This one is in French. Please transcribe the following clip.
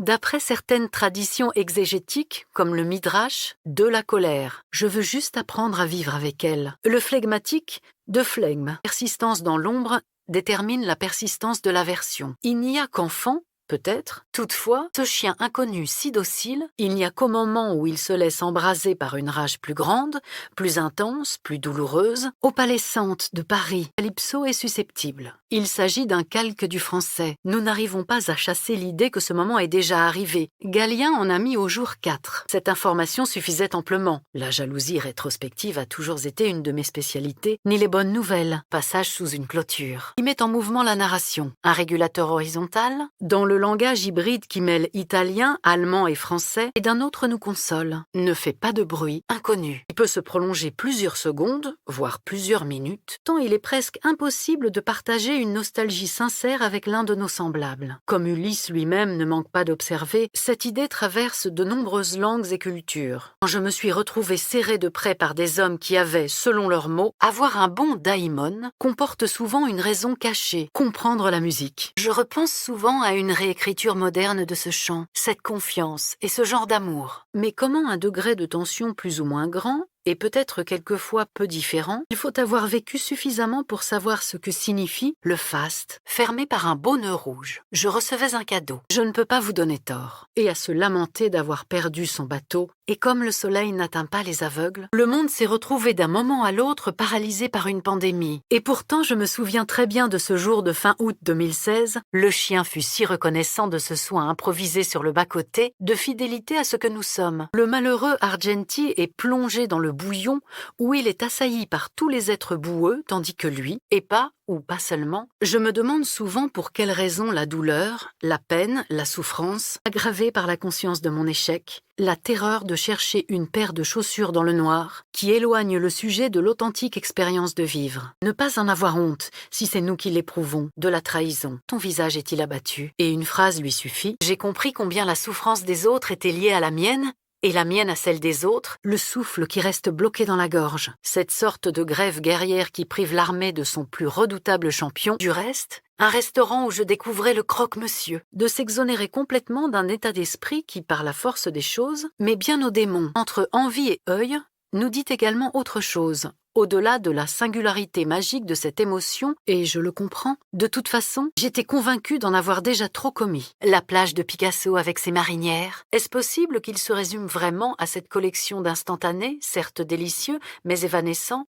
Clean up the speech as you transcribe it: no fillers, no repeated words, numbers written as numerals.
D'après certaines traditions exégétiques, comme le Midrash, de la colère. Je veux juste apprendre à vivre avec elle. Le flegmatique, de flegme. Persistance dans l'ombre détermine la persistance de l'aversion. Il n'y a qu'enfant, peut-être. Toutefois, ce chien inconnu si docile, il n'y a qu'au moment où il se laisse embraser par une rage plus grande, plus intense, plus douloureuse, opalescente de Paris. Calypso est susceptible. Il s'agit d'un calque du français. Nous n'arrivons pas à chasser l'idée que ce moment est déjà arrivé. Galien en a mis au jour 4. Cette information suffisait amplement. La jalousie rétrospective a toujours été une de mes spécialités, ni les bonnes nouvelles. Passage sous une clôture. Il met en mouvement la narration. Un régulateur horizontal, dans le langage hybride qui mêle italien, allemand et français, et d'un autre nous console. Ne fait pas de bruit, inconnu. Il peut se prolonger plusieurs secondes, voire plusieurs minutes, tant il est presque impossible de partager une nostalgie sincère avec l'un de nos semblables. Comme Ulysse lui-même ne manque pas d'observer, cette idée traverse de nombreuses langues et cultures. Quand je me suis retrouvée serrée de près par des hommes qui avaient, selon leurs mots, avoir un bon daimon comporte souvent une raison cachée, comprendre la musique. Je repense souvent à une réécriture moderne de ce chant, cette confiance et ce genre d'amour. Mais comment un degré de tension plus ou moins grand, et peut-être quelquefois peu différent, il faut avoir vécu suffisamment pour savoir ce que signifie le faste, fermé par un beau nœud rouge. Je recevais un cadeau. Je ne peux pas vous donner tort. Et à se lamenter d'avoir perdu son bateau, et comme le soleil n'atteint pas les aveugles, le monde s'est retrouvé d'un moment à l'autre paralysé par une pandémie. Et pourtant, je me souviens très bien de ce jour de fin août 2016. Le chien fut si reconnaissant de ce soin improvisé sur le bas-côté, de fidélité à ce que nous sommes. Le malheureux Argenti est plongé dans le bouillon où il est assailli par tous les êtres boueux, tandis que lui, et pas, ou pas seulement, je me demande souvent pour quelle raison la douleur, la peine, la souffrance, aggravée par la conscience de mon échec, la terreur de chercher une paire de chaussures dans le noir, qui éloigne le sujet de l'authentique expérience de vivre. Ne pas en avoir honte, si c'est nous qui l'éprouvons, de la trahison. Ton visage est-il abattu? Et une phrase lui suffit. J'ai compris combien la souffrance des autres était liée à la mienne, et la mienne à celle des autres, le souffle qui reste bloqué dans la gorge. Cette sorte de grève guerrière qui prive l'armée de son plus redoutable champion. Du reste, un restaurant où je découvrais le croque-monsieur. De s'exonérer complètement d'un état d'esprit qui, par la force des choses, met bien nos démons. Entre envie et œil, nous dit également autre chose. Au-delà de la singularité magique de cette émotion, et je le comprends, de toute façon, j'étais convaincue d'en avoir déjà trop commis. La plage de Picasso avec ses marinières, est-ce possible qu'il se résume vraiment à cette collection d'instantanés, certes délicieux, mais évanescents,